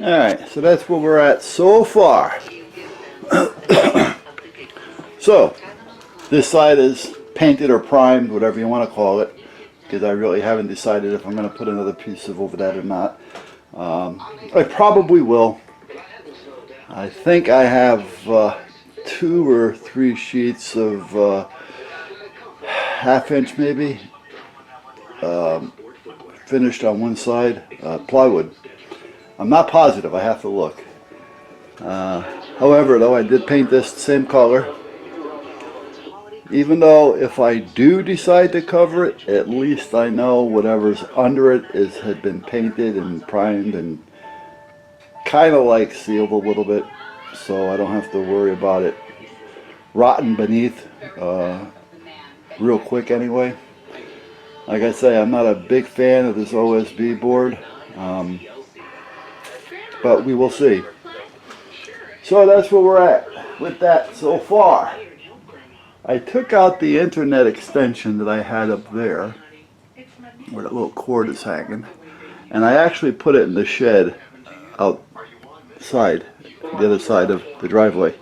Alright, so that's where we're at so far. So, this side is painted or primed, whatever you want to call it, because I really haven't decided if I'm going to put another piece of over that or not. I probably will. I think I have 2 or 3 sheets of ½ inch maybe finished on one side, plywood. I'm not positive, I have to look. However, though, I did paint this same color. Even though if I do decide to cover it, at least I know whatever's under it had been painted and primed and kind of like sealed a little bit, so I don't have to worry about it rotting beneath real quick anyway. Like I say, I'm not a big fan of this OSB board, but we will see. So that's where we're at with that so far. I took out the internet extension that I had up there, where that little cord is hanging, and I actually put it in the shed outside, the other side of the driveway,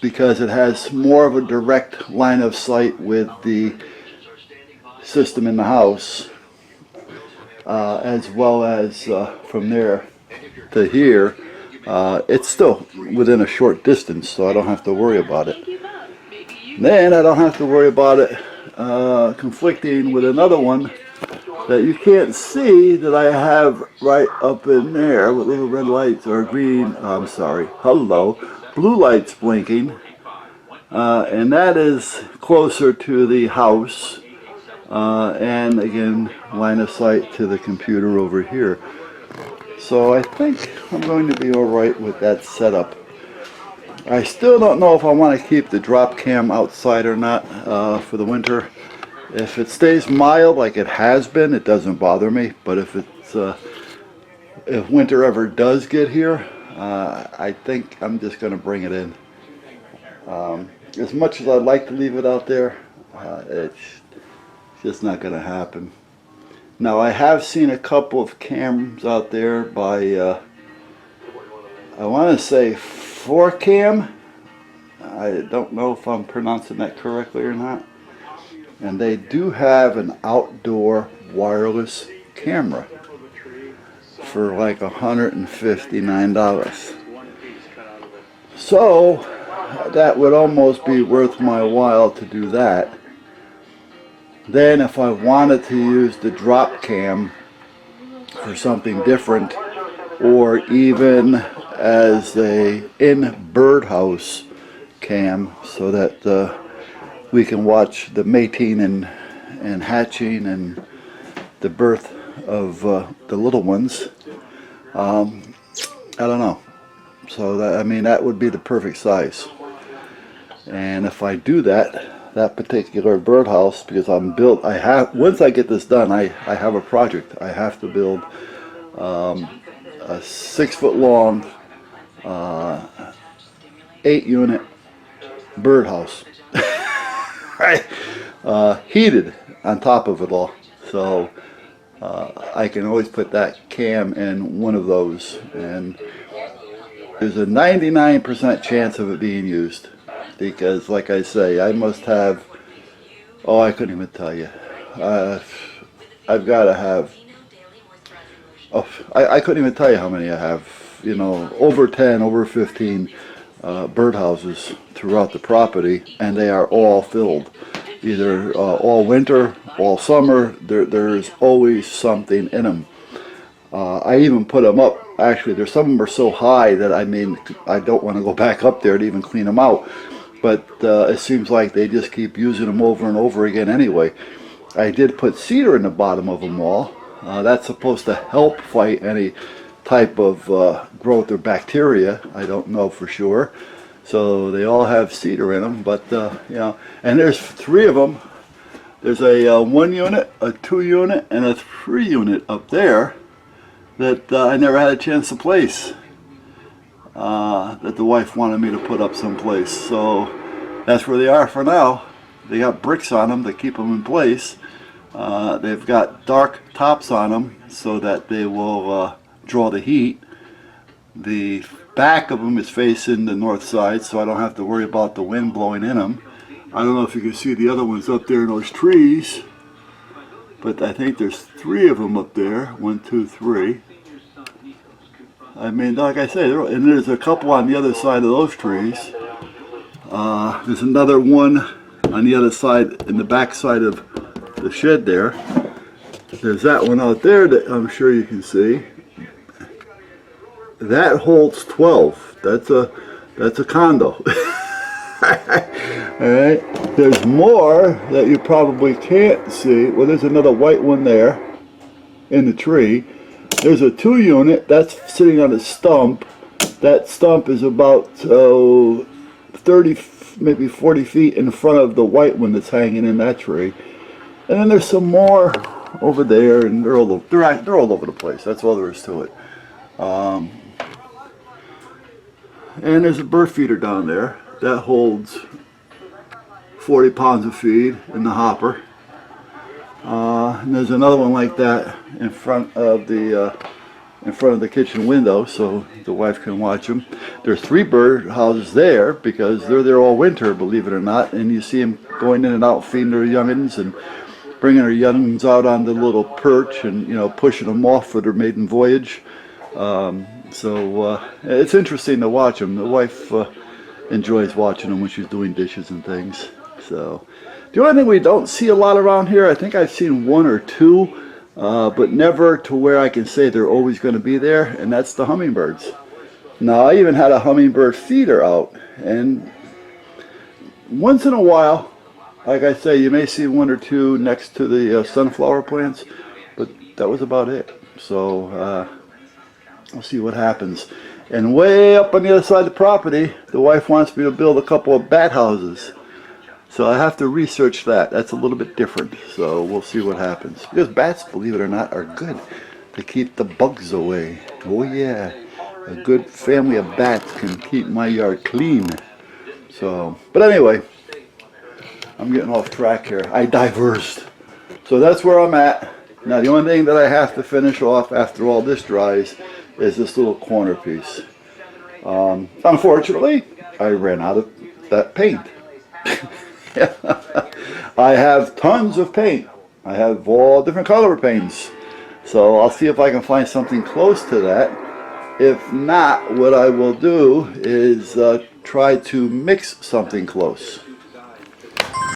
because it has more of a direct line of sight with the system in the house, as well as from there to here. It's still within a short distance, so I don't have to worry about it. Then I don't have to worry about it conflicting with another one that you can't see that I have right up in there with little red lights or green, I'm sorry, hello, blue lights blinking. And that is closer to the house, and again, line of sight to the computer over here. So I think I'm going to be alright with that setup. I still don't know if I want to keep the drop cam outside or not for the winter. If it stays mild like it has been, it doesn't bother me. But if winter ever does get here, I think I'm just going to bring it in. As much as I'd like to leave it out there, it's just not going to happen. Now, I have seen a couple of cams out there by, I want to say 4Cam. I don't know if I'm pronouncing that correctly or not. And they do have an outdoor wireless camera for like $159. So, that would almost be worth my while to do that. Then if I wanted to use the drop cam for something different, or even as a birdhouse cam, so that we can watch the mating and hatching and the birth of the little ones, I don't know. So that, I mean, that would be the perfect size. And if I do that particular birdhouse, because once I get this done, I have a project. I have to build a 6-foot long 8-unit birdhouse, right? Heated on top of it all, so I can always put that cam in one of those, and there's a 99% chance of it being used. Because, like I say, I must have, oh, I couldn't even tell you. I've got to have, oh, I couldn't even tell you how many I have. You know, over 10, over 15 birdhouses throughout the property, and they are all filled. Either all winter, all summer, there's always something in them. I even put them up. Actually, there's some of them are so high that I don't want to go back up there to even clean them out. But it seems like they just keep using them over and over again anyway. I did put cedar in the bottom of them all. That's supposed to help fight any type of growth or bacteria. I don't know for sure. So they all have cedar in them, but you know, and there's 3 of them. There's a 1 unit, a 2 unit, and a 3 unit up there that I never had a chance to place. That the wife wanted me to put up someplace. So that's where they are for now. They got bricks on them to keep them in place. They've got dark tops on them so that they will draw the heat. The back of them is facing the north side, so I don't have to worry about the wind blowing in them. I don't know if you can see the other ones up there in those trees, but I think there's 3 of them up there. 1, 2, 3. I mean, like I say, and there's a couple on the other side of those trees. There's another one on the other side, in the back side of the shed there. There's that one out there that I'm sure you can see. That holds 12. That's a condo. Alright. There's more that you probably can't see. Well, there's another white one there in the tree. There's a 2-unit that's sitting on a stump. That stump is about 30, maybe 40 feet in front of the white one that's hanging in that tree. And then there's some more over there, and they're all over the place. That's all there is to it. And there's a bird feeder down there that holds 40 pounds of feed in the hopper. And there's another one like that in front of the kitchen window, so the wife can watch them. There's 3 bird houses there because they're there all winter, believe it or not. And you see them going in and out, feeding their youngins and bringing their youngins out on the little perch and, you know, pushing them off for their maiden voyage. So it's interesting to watch them. The wife enjoys watching them when she's doing dishes and things. So the only thing we don't see a lot around here, I think I've seen 1 or 2, but never to where I can say they're always going to be there, and that's the hummingbirds. Now, I even had a hummingbird feeder out, and once in a while, like I say, you may see 1 or 2 next to the sunflower plants, but that was about it. So we'll see what happens. And way up on the other side of the property, the wife wants me to build a couple of bat houses. So I have to research that. That's a little bit different. So we'll see what happens. Because bats, believe it or not, are good to keep the bugs away. Oh yeah, a good family of bats can keep my yard clean. So, but anyway, I'm getting off track here. I diversed. So that's where I'm at. Now the only thing that I have to finish off after all this dries is this little corner piece. Unfortunately, I ran out of that paint. I have tons of paint. I have all different color paints. So I'll see if I can find something close to that. If not, what I will do is try to mix something close.